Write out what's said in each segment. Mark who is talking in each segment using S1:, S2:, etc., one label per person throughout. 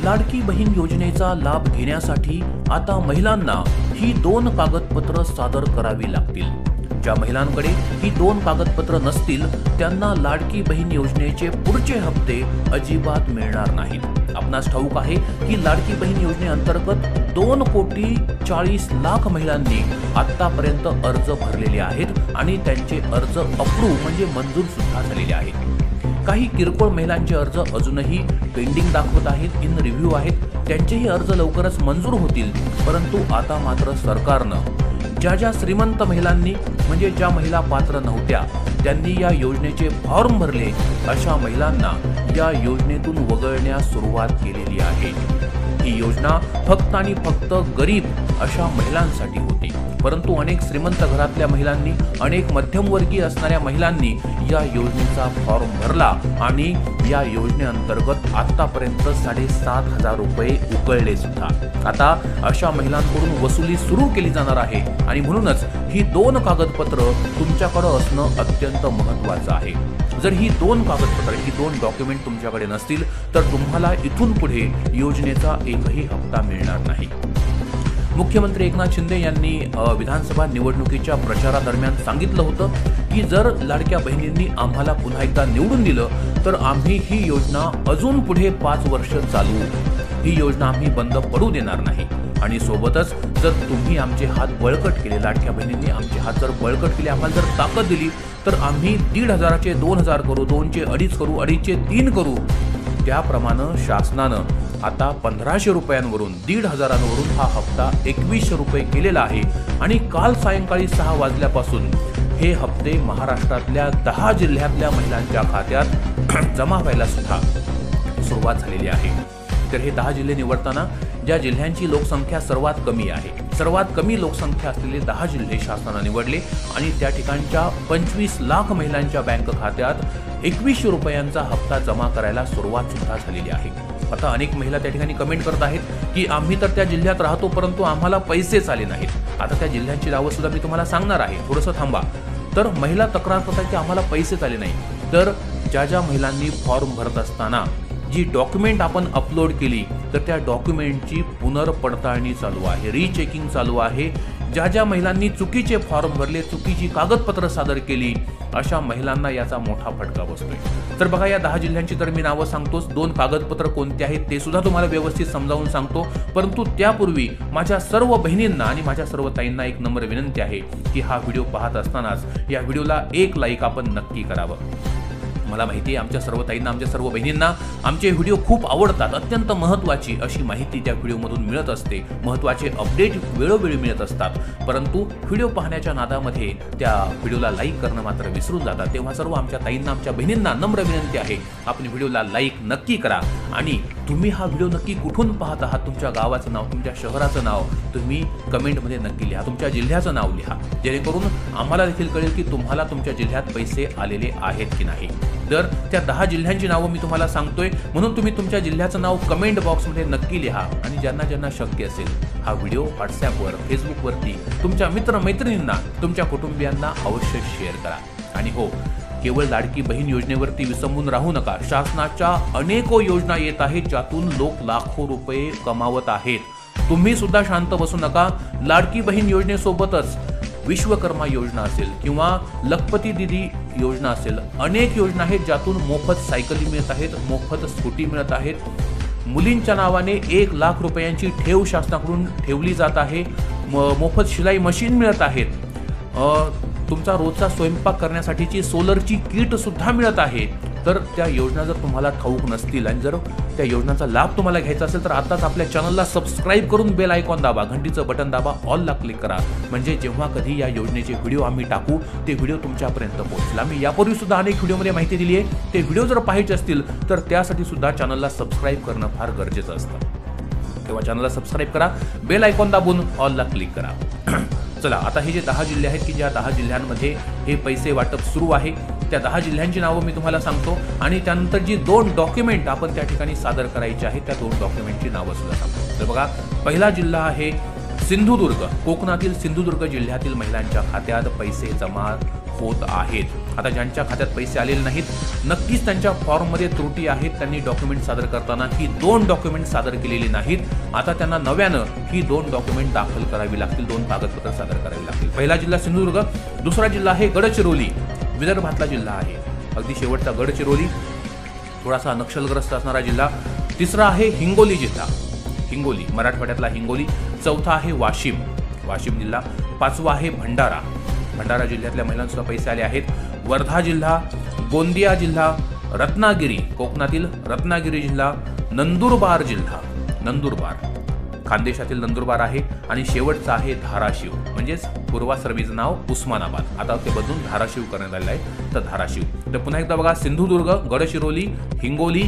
S1: लाडकी बहीण योजनेचा लाभ घेण्यासाठी आता महिलांना ही 2 कागदपत्र सादर करावी लागतील। ज्या महिलांकडे ही 2 कागदपत्र नसतील त्यांना लाडकी बहीण योजनेचे पुढचे हप्ते अजिबात मिळणार नाहीत। आपणास ठाऊक आहे की लाडकी बहीण योजनेअंतर्गत 2,40,00,000 महिलांनी आतापर्यंत अर्ज भरलेले आहेत आणि त्यांचे अर्ज अप्रूव्ह म्हणजे मंजूर सुद्धा झालेले आहेत। काही किरकोळ महिलांचे अर्ज अजूनही पेंडिंग दाखवत आहेत, इन रिव्ह्यू आहेत, त्यांचेही अर्ज लवकरच मंजूर होतील। परंतु आता मात्र सरकारनं ज्या श्रीमंत महिलांनी म्हणजे ज्या महिला पात्र नव्हत्या त्यांनी या योजनेचे फॉर्म भरले अशा महिलांना या योजनेतून वगळण्यास सुरुवात केलेली आहे। ही योजना फक्त आणि फक्त गरीब अशा महिलांसाठी होती, परंतु अनेक श्रीमंत घरातल्या महिलांनी, अनेक मध्यमवर्गीय असणाऱ्या महिलांनी या योजनेचा फॉर्म भरला आणि या योजनेअंतर्गत आतापर्यंत 7,500 रुपये उकळले सुद्धा। आता अशा महिलांकडून वसुली सुरू केली जाणार आहे आणि म्हणूनच ही 2 कागदपत्र तुमच्याकडे असणं अत्यंत महत्त्वाचं आहे। जर ही 2 कागदपत्र, ही 2 डॉक्युमेंट तुमच्याकडे नसतील तर तुम्हाला इथून पुढे योजनेचा एकही हप्ता मिळणार नाही। मुख्यमंत्री एकनाथ शिंदे यांनी विधानसभा निवडणुकीच्या प्रचारादरम्यान सांगितलं होतं की जर लाडक्या बहिणींनी आम्हाला पुन्हा एकदा निवडून दिलं तर आम्ही ही योजना अजून पुढे 5 वर्ष चालवू, ही योजना आम्ही बंद पडू देणार नाही। आणि सोबतच जर तुम्ही आमचे हात बळकट केले, लाडक्या बहिणींनी आमचे हात जर बळकट केले, आम्हाला जर ताकद दिली तर आम्ही 1,500चे 2,000 करू, 2चे 2.5 करू, 2.5चे 3 करू। त्याप्रमाणे शासनानं आता 1,500 रुपयांवरून 1,500वरून हा हप्ता 2,100 रुपये केलेला आहे आणि काल सायंकाळी 6 वाजल्यापासून हे हप्ते महाराष्ट्रातल्या 10 जिल्ह्यातल्या महिलांच्या खात्यात जमा व्हायला सुद्धा सुरुवात झालेली आहे। तर हे 10 जिल्हे निवडताना ज्या जिल्ह्यांची लोकसंख्या सर्वात कमी आहे, सर्वात कमी लोकसंख्या असलेले 10 जिल्हे शासनाने निवडले आणि त्या ठिकाणच्या 25 लाख महिलांच्या बँक खात्यात 2,100 रुपयांचा हप्ता जमा करायला सुरुवात सुद्धा झालेली आहे। आता अनेक महिला त्या ठिकाणी कमेंट करत आहेत की आम्ही तर त्या जिल्ह्यात राहतो परंतु आम्हाला पैसेच आले नाहीत। आता त्या जिल्ह्यांची नावं सुद्धा मी तुम्हाला सांगणार आहे, थोडंसं थांबा। तर महिला तक्रार करतात की आम्हाला पैसेच आले नाही। तर ज्या महिलांनी फॉर्म भरत असताना जी डॉक्युमेंट आपण अपलोड केली तर त्या डॉक्युमेंटची पुनर्पडताळणी चालू आहे, रीचेकिंग चालू आहे। ज्या महिलांनी चुकीचे फॉर्म भरले, चुकीची कागदपत्र सादर केली अशा महिलांना याचा मोठा फटका बसतोय। तर बघा, या 10 जिल्ह्यांची तर मी नावं सांगतोच, 2 कागदपत्र कोणते आहेत ते सुद्धा तुम्हाला व्यवस्थित समजावून सांगतो। परंतु त्यापूर्वी माझ्या सर्व बहिणींना आणि माझ्या सर्व ताईंना एक नम्र विनंती आहे की हा व्हिडिओ पाहत असतानाच या व्हिडिओला 1 लाईक आपण नक्की करावं। मला माहिती आहे आमच्या सर्व ताईंना, आमच्या सर्व बहिणींना आमचे व्हिडिओ खूप आवडतात। अत्यंत महत्त्वाची अशी माहिती त्या व्हिडिओमधून मिळत असते, महत्त्वाचे अपडेट वेळोवेळी मिळत असतात, परंतु व्हिडिओ पाहण्याच्या नादामध्ये त्या व्हिडिओला लाईक करणं मात्र विसरून जातात। तेव्हा सर्व आमच्या ताईंना, आमच्या बहिणींना नम्र विनंती आहे, आपण व्हिडिओला लाईक नक्की करा आणि तुम्ही हा व्हिडिओ नक्की कुठून पाहत आहात, तुमच्या गावाचं नाव, तुमच्या शहराचं नाव तुम्ही कमेंटमध्ये नक्की लिहा, तुमच्या जिल्ह्याचं नाव लिहा, जेणेकरून आम्हाला देखील कळेल की तुम्हाला तुमच्या जिल्ह्यात पैसे आलेले आहेत की नाही। तर त्या 10 जिल्ह्यांची नावं मी तुम्हाला सांगतोय, म्हणून तुम्ही तुमच्या जिल्ह्याचं नाव कमेंट बॉक्समध्ये नक्की लिहा आणि ज्यांना शक्य असेल हा व्हिडिओ व्हॉट्सॲपवर, फेसबुकवरती तुमच्या मित्रमैत्रिणींना, तुमच्या कुटुंबियांना अवश्य शेअर करा। आणि हो, केवळ लाडकी बहीण योजनेवरती विसंबून राहू नका, शासनाच्या अनेको योजना येत आहेत ज्यातून लोक लाखो रुपये कमावत आहेत। तुम्ही सुद्धा शांत बसू नका। लाडकी बहीण योजनेसोबतच विश्वकर्मा योजना असेल किंवा लखपती दीदी योजना असेल, अनेक योजना आहेत ज्यातून मोफत सायकली मिळत आहेत, मोफत स्कूटी मिळत आहेत। मुलींच्या नावाने 1 लाख रुपयांची ठेव शासनाकडून ठेवली जात आहे, मोफत शिलाई मशीन मिळत आहेत, तुमचा रोजचा स्वयंपाक करण्यासाठीची सोलरची किट सुद्धा मिळत आहे। तर त्या योजना जर तुम्हाला ठाऊक नसतील आणि जर त्या योजनांचा लाभ तुम्हाला घ्यायचा असेल तर आताच आपल्या चॅनलला सबस्क्राईब करून बेल आयकॉन दाबा, घंटीचं बटन दाबा, ऑलला क्लिक करा, म्हणजे जेव्हा कधी या योजनेचे व्हिडिओ आम्ही टाकू ते व्हिडिओ तुमच्यापर्यंत पोहोचेल। आम्ही यापूर्वी सुद्धा अनेक व्हिडिओमध्ये माहिती दिली आहे, ते व्हिडिओ जर पाहायचे असतील तर त्यासाठी सुद्धा चॅनलला सबस्क्राईब करणं फार गरजेचं असतं। तेव्हा चॅनलला सबस्क्राईब करा, बेल आयकॉन दाबून ऑलला क्लिक करा। चला, आता हे जे 10 जिल्हे आहेत की ज्या 10 जिल्ह्यांमध्ये हे पैसे वाटप सुरू आहे, त्या 10 जिल्ह्यांची नावं मी तुम्हाला सांगतो आणि त्यानंतर जी 2 डॉक्युमेंट आपण त्या ठिकाणी सादर करायची आहेत त्या 2 डॉक्युमेंटची नावं सुद्धा सांगतो। तर बघा, पहिला जिल्हा आहे सिंधुदुर्ग। कोकणातील सिंधुदुर्ग जिल्ह्यातील महिलांच्या खात्यात पैसे जमा होत आहेत। आता ज्यांच्या खात्यात पैसे आलेले नाहीत, नक्कीच त्यांच्या फॉर्ममध्ये त्रुटी आहेत। त्यांनी डॉक्युमेंट सादर करताना ही 2 डॉक्युमेंट सादर केलेली नाहीत। आता त्यांना नव्यानं ही 2 डॉक्युमेंट दाखल करावी लागतील, 2 कागदपत्र सादर करावी लागतील। पहिला जिल्हा सिंधुदुर्ग, दुसरा जिल्हा आहे गडचिरोली, विदर्भातला जिल्हा आहे। अगदी शेवटचा गडचिरोली, थोडासा नक्षलग्रस्त असणारा जिल्हा। तिसरा आहे हिंगोली जिल्हा, हिंगोली मराठवाड्यातला हिंगोली। चौथा आहे वाशिम, वाशिम जिल्हा। पाचवा आहे भंडारा, भंडारा जिल्ह्यातल्या महिलांना पैसे आले आहेत। वर्धा जिल्हा, गोंदिया जिल्हा, रत्नागिरी कोकणातील रत्नागिरी जिल्हा, नंदुरबार जिल्हा, नंदुरबार खानदेशातील नंदुरबार आहे। आणि शेवटचा आहे धाराशिव, म्हणजेच पूर्वाश्रमीचं नाव उस्मानाबाद, आता ते बदलून धाराशिव करण्यात आलेलं आहे, तर धाराशिव। तर पुन्हा एकदा बघा, सिंधुदुर्ग, गडचिरोली, हिंगोली,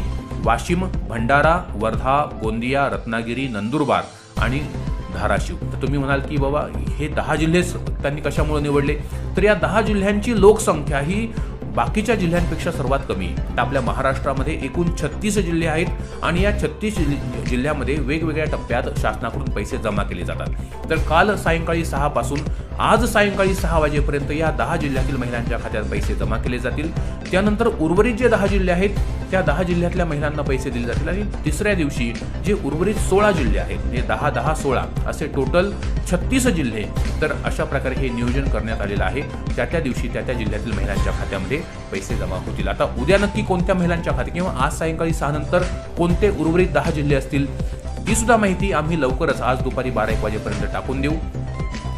S1: वाशिम, भंडारा, वर्धा, गोंदिया, रत्नागिरी, नंदुरबार आणि धाराशिव। तर तुम्ही म्हणाल की बाबा हे 10 जिल्हे त्यांनी कशामुळे निवडले, तर या 10 जिल्ह्यांची लोकसंख्या ही बाकीच्या जिल्ह्यांपेक्षा सर्वात कमी आहे। तर आपल्या महाराष्ट्रामध्ये एकूण 36 जिल्हे आहेत आणि या 36 जिल्ह्यामध्ये वेगवेगळ्या टप्प्यात शासनाकडून पैसे जमा केले जातात। तर काल सायंकाळी 6 पासून आज सायंकाळी 6 वाजेपर्यंत या 10 जिल्ह्यातील महिलांच्या खात्यात पैसे जमा केले जातील। त्यानंतर उर्वरित जे 10 जिल्हे आहेत त्या 10 जिल्ह्यातल्या महिलांना पैसे दिले जातील आणि तिसऱ्या दिवशी जे उर्वरित 16 जिल्हे आहेत, हे 10, 10, 16 असे टोटल 36 जिल्हे, तर अशा प्रकारे हे नियोजन करण्यात आलेलं आहे। त्या दिवशी त्या जिल्ह्यातील महिलांच्या खात्यामध्ये पैसे जमा होतील। आता उद्या नक्की कोणत्या महिलांच्या खात्यात किंवा आज सायंकाळी 6 नंतर कोणते उर्वरित 10 जिल्हे असतील ती सुद्धा माहिती आम्ही लवकरच आज दुपारी 12-1 वाजेपर्यंत टाकून देऊ,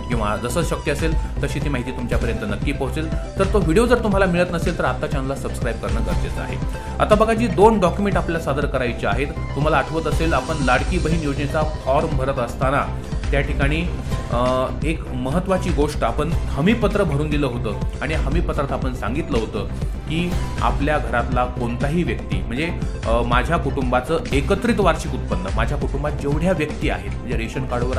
S1: किंवा जसं शक्य असेल तशी ती माहिती तुमच्यापर्यंत नक्की पोहोचेल। तर तो व्हिडिओ जर तुम्हाला मिळत नसेल तर आता चॅनलला सबस्क्राईब करणं गरजेचं आहे। आता बघा, जी 2 डॉक्युमेंट आपल्याला सादर करायची आहेत, तुम्हाला आठवत असेल आपण लाडकी बहीण योजनेचा फॉर्म भरत असताना त्या ठिकाणी एक महत्त्वाची गोष्ट आपण हमीपत्र भरून दिलं होतं आणि हमीपत्रात आपण सांगितलं होतं की आपल्या घरातला कोणताही व्यक्ती, म्हणजे माझ्या कुटुंबाचं एकत्रित वार्षिक उत्पन्न, माझ्या कुटुंबात जेवढ्या व्यक्ती आहेत, म्हणजे रेशन कार्डवर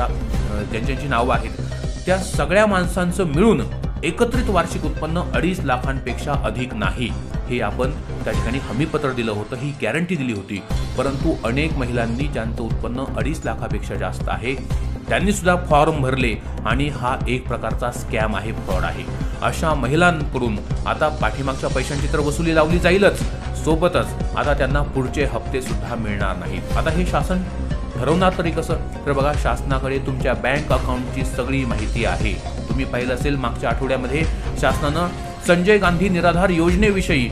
S1: ज्यांची नावं आहेत त्या सगळ्या माणसांचं मिळून एकत्रित वार्षिक उत्पन्न 2.5 लाखांपेक्षा अधिक नाही, हे आपण त्या ठिकाणी हमीपत्र दिलं होतं, ही गॅरंटी दिली होती। परंतु अनेक महिलांनी ज्यांचं उत्पन्न 2.5 लाखापेक्षा जास्त आहे त्यांनी सुद्धा फॉर्म भरले आणि हा एक प्रकारचा स्कॅम आहे, फ्रॉड आहे। अशा महिलांकडून आता पाठीमागच्या पैशांची तर वसुली लावली जाईलच, सोबतच आता त्यांना पुढचे हप्ते सुद्धा मिळणार नाहीत। आता हे शासन ठरवणार तरी कसं, तर बघा, शासनाकडे तुमच्या बँक अकाउंटची सगळी माहिती आहे। तुम्ही पाहिलं असेल मागच्या आठवड्यामध्ये शासनानं संजय गांधी निराधार योजनेविषयी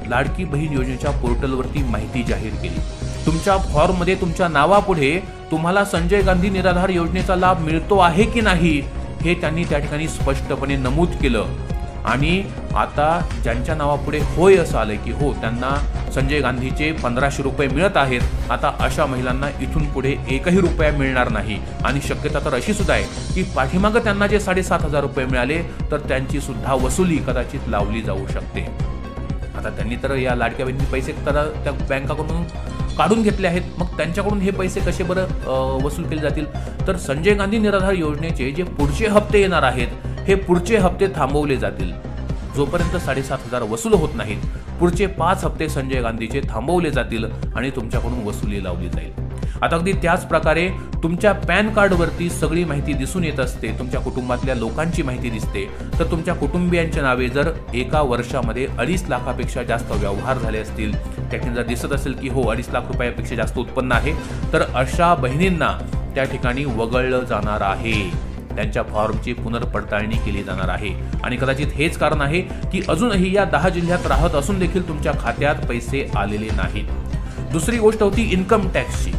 S1: लाडकी बहीण योजनेच्या पोर्टलवरती माहिती जाहीर केली। तुमच्या फॉर्ममध्ये तुमच्या नावापुढे तुम्हाला संजय गांधी निराधार योजनेचा लाभ मिळतो आहे की नाही हे त्यांनी त्या ठिकाणी स्पष्टपणे नमूद केलं। आणि आता ज्यांच्या नावापुढे होय असं आलंय की हो त्यांना संजय गांधीचे 1500 रुपये मिळत आहेत, आता अशा महिलांना इथून पुढे 1ही रुपया मिळणार नाही। आणि शक्यता तर अशी सुद्धा आहे की पाठीमागं त्यांना जे 7,500 रुपये मिळाले तर त्यांची सुद्धा वसुली कदाचित लावली जाऊ शकते। आता त्यांनी तर या लाडक्या बहिणी पैसे तर त्या बँकाकडून काढून घेतले आहेत, मग त्यांच्याकडून हे पैसे कसे बरं वसूल केले जातील, तर संजय गांधी निराधार योजनेचे जे पुढचे हप्ते येणार आहेत हे पुढचे हप्ते थांबवले जातील। जोपर्यंत 7,500 वसूल होत नाहीत पुढचे 5 हप्ते संजय गांधीचे थांबवले जातील आणि तुमच्याकडून वसुली लावली जाईल। आता अगदी त्याच प्रकारे तुमच्या पॅन कार्डवरती सगळी माहिती दिसून येत असते, तुमच्या कुटुंबातल्या लोकांची माहिती दिसते। तर तुमच्या कुटुंबियांच्या नावे जर एका वर्षामध्ये 2.5 लाखापेक्षा जास्त व्यवहार झाले असतील, त्यातून जर दिसत असेल की हो 2.5 लाख रुपयापेक्षा जास्त उत्पन्न आहे, तर अशा बहिणींना त्या ठिकाणी वगळलं जाणार आहे, त्यांच्या फॉर्मची पुनर्पडताळणी केली जाणार आहे। आणि कदाचित हेच कारण आहे की अजूनही या 10 जिल्ह्यात राहत असून देखील तुमच्या खात्यात पैसे आलेले नाहीत। दुसरी गोष्ट होती इन्कम टॅक्सची।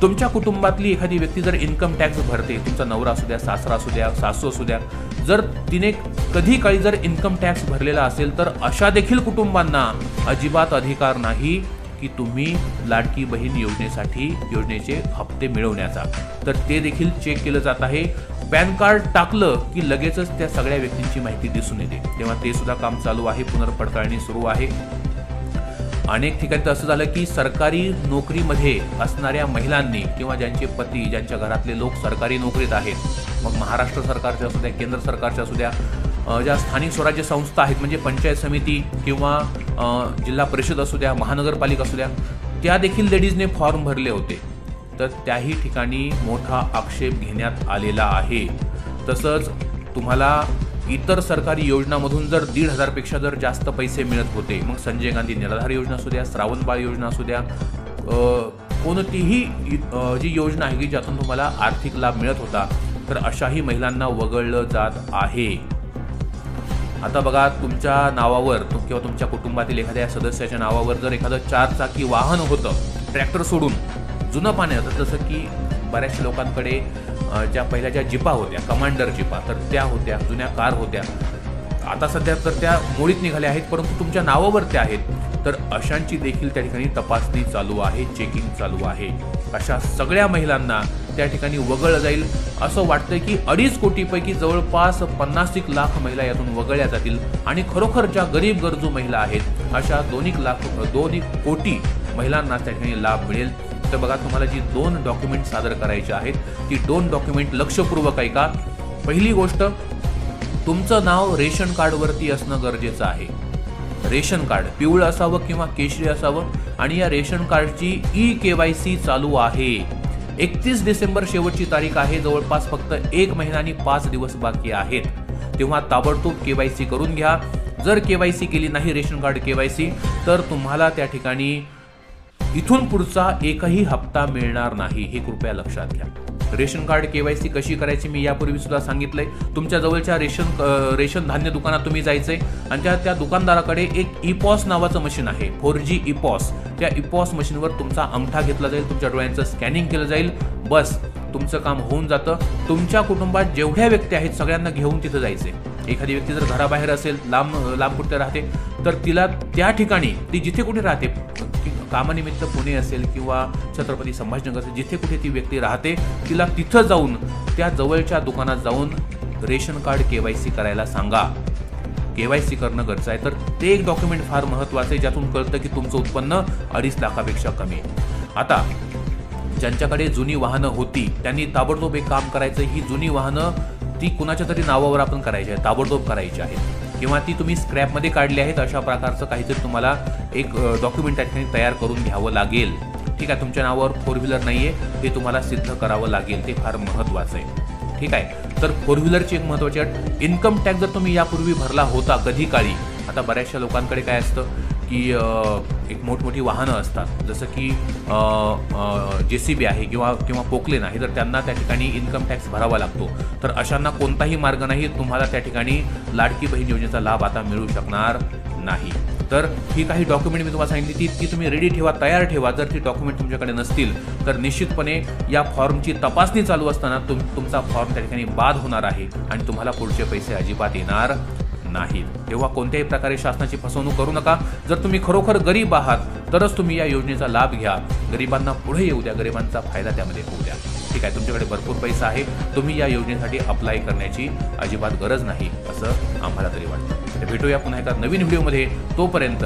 S1: तुमच्या कुटुंबातली एखादी व्यक्ती जर इन्कम टॅक्स भरते, तुमचा नवरा असू द्या, सासरा असू द्या, सासू असू द्या, जर तिने कधी काळी जर इन्कम टॅक्स भरलेला असेल तर अशा देखील कुटुंबांना अजिबात अधिकार नाही की तुम्ही लाडकी बहीण योजनेचे हप्ते मिळवण्याचा, तर ते देखील चेक केलं जात आहे। पॅन कार्ड टाकलं की लगेचच त्या सगळ्या व्यक्तींची माहिती दिसून येते, तेव्हा ते सुद्धा काम चालू आहे, पुनर्पडताळणी सुरू आहे। अनेक ठिकाणी तर असं झालं की सरकारी नोकरीमध्ये असणाऱ्या महिलांनी किंवा ज्यांचे पती, ज्यांच्या घरातले लोक सरकारी नोकरीत आहेत, मग महाराष्ट्र सरकारच्या असू द्या, केंद्र सरकारच्या असू द्या, ज्या स्थानिक स्वराज्य संस्था आहेत म्हणजे पंचायत समिती किंवा जिल्हा परिषद असू द्या, महानगरपालिका असू द्या, त्या देखील लेडीजने फॉर्म भरले होते, तर त्याही ठिकाणी मोठा आक्षेप घेण्यात आलेला आहे। तसंच तुम्हाला इतर सरकारी योजनांमधून जर 1,500 पेक्षा जर जास्त पैसे मिळत होते, मग संजय गांधी निराधार योजना असू द्या, श्रावणबाळ योजना असू द्या, कोणतीही जी योजना आहे की ज्यातून तुम्हाला आर्थिक लाभ मिळत होता, तर अशाही महिलांना वगळलं जात आहे. आता बघा, तुमच्या नावावर किंवा तुमच्या कुटुंबातील एखाद्या सदस्याच्या नावावर जर एखादं 4 चाकी वाहन होतं, ट्रॅक्टर सोडून जुनं पाण्यात, जसं की बऱ्याचशा लोकांकडे ज्या पहिल्या ज्या जिपा होत्या, कमांडर जिपा, तर त्या होत्या, जुन्या कार होत्या, आता सध्या तर त्या मोडीत निघाल्या आहेत, परंतु तुमच्या नावावर त्या आहेत, तर अशांची देखील त्या ठिकाणी तपासणी चालू आहे, चेकिंग चालू आहे. अशा सगळ्या महिलांना त्या ठिकाणी वगळलं जाईल. असं वाटतंय की 2.5 कोटीपैकी जवळपास 50 लाख महिला यातून वगळल्या जातील आणि खरोखर ज्या गरीब गरजू महिला आहेत अशा 2 कोटी महिलांना त्या ठिकाणी लाभ मिळेल. तर बघा, तुम्हाला जी 2 डॉक्युमेंट सादर करायची आहेत ती 2 डॉक्युमेंट लक्षपूर्वक ऐका. पहिली गोष्ट, तुमचं नाव रेशन कार्डवरती असणं गरजेचं आहे. रेशन कार्ड पिवळं असावं किंवा केशरी असावं आणि या रेशन कार्डची KYC चालू आहे. 31 डिसेंबर शेवटची तारीख आहे. जवळपास फक्त 1 महिना आणि 5 दिवस बाकी आहेत. तेव्हा ताबडतोब KYC करून घ्या. जर KYC केली नाही, रेशन कार्ड KYC, तर तुम्हाला त्या ठिकाणी इथून पुढचा एकही हप्ता मिळणार नाही, हे कृपया लक्षात घ्या. रेशन कार्ड KYC कशी करायची मी यापूर्वी सुद्धा सांगितलंय. तुमच्या जवळच्या रेशन धान्य दुकानात तुम्ही जायचंय आणि त्या दुकानदाराकडे एक EPOS नावाचं मशीन आहे, 4G EPOS. त्या EPOS मशीनवर तुमचा अंगठा घेतला जाईल, तुमच्या डोळ्यांचं स्कॅनिंग केलं जाईल, बस तुमचं काम होऊन जातं. तुमच्या कुटुंबात जेवढ्या व्यक्ती आहेत सगळ्यांना घेऊन तिथं जायचंय. एखादी व्यक्ती जर घराबाहेर असेल, लांब कुठे राहते, तर तिला त्या ठिकाणी ती जिथे कुठे राहते, कामानिमित्त पुणे असेल किंवा छत्रपती संभाजीनगर असेल, जिथे कुठे ती व्यक्ती राहते, तिला तिथं जाऊन त्या जवळच्या दुकानात जाऊन रेशन कार्ड KYC करायला सांगा. KYC करणं गरजेचं आहे. तर ते एक डॉक्युमेंट फार महत्त्वाचं आहे, ज्यातून कळतं की तुमचं उत्पन्न 2.5 लाखापेक्षा कमी आहे. आता ज्यांच्याकडे जुनी वाहनं होती त्यांनी ताबडतोब एक काम करायचं. ही जुनी वाहनं ती कुणाच्या तरी नावावर आपण करायची आहे, ताबडतोब करायची आहेत, किंवा ती तुम्ही स्क्रॅपमध्ये काढली आहेत, अशा प्रकारचं काहीतरी तुम्हाला एक डॉक्युमेंट त्या ठिकाणी तयार करून घ्यावं लागेल. ठीक आहे, तुमच्या नावावर 4 व्हीलर नाहीये हे तुम्हाला सिद्ध करावं लागेल, ते फार महत्त्वाचं आहे. ठीक आहे, तर 4 व्हीलरची एक महत्त्वाची अट, इन्कम टॅक्स जर तुम्ही यापूर्वी भरला होता कधी काळी, आता बऱ्याचशा लोकांकडे काय असतं की एक मोठमोठी वाहनं असतात, जसं की JCB आहे किंवा पोकलेन आहे, तर त्यांना त्या ठिकाणी इन्कम टॅक्स भरावा लागतो. तर अशांना कोणताही मार्ग नाही, तुम्हाला त्या ठिकाणी लाडकी बहीण योजनेचा लाभ आता मिळू शकणार नाही. तर ही काही डॉक्युमेंट मी तुम्हाला सांगितली ती तुम्ही रेडी ठेवा, तयार ठेवा. जर ती डॉक्युमेंट तुमच्याकडे नसतील तर निश्चितपणे या फॉर्मची तपासणी चालू असताना तुमचा फॉर्म त्या ठिकाणी बाद होणार आहे आणि तुम्हाला पुढचे पैसे अजिबात येणार नाही. तेव्हा कोणत्याही प्रकारे शासनाची फसवणूक करू नका. जर तुम्ही खरोखर गरीब आहात तरच तुम्ही या योजनेचा लाभ घ्या. गरिबांना पुढे येऊ द्या, गरिबांचा फायदा त्यामध्ये होऊ द्या. ठीक आहे, तुमच्याकडे भरपूर पैसा आहे, तुम्ही या योजनेसाठी अप्लाय करण्याची अजिबात गरज नाही असं आम्हाला तरी वाटतं. भेटूया पुन्हा एका नवीन व्हिडिओमध्ये. तोपर्यंत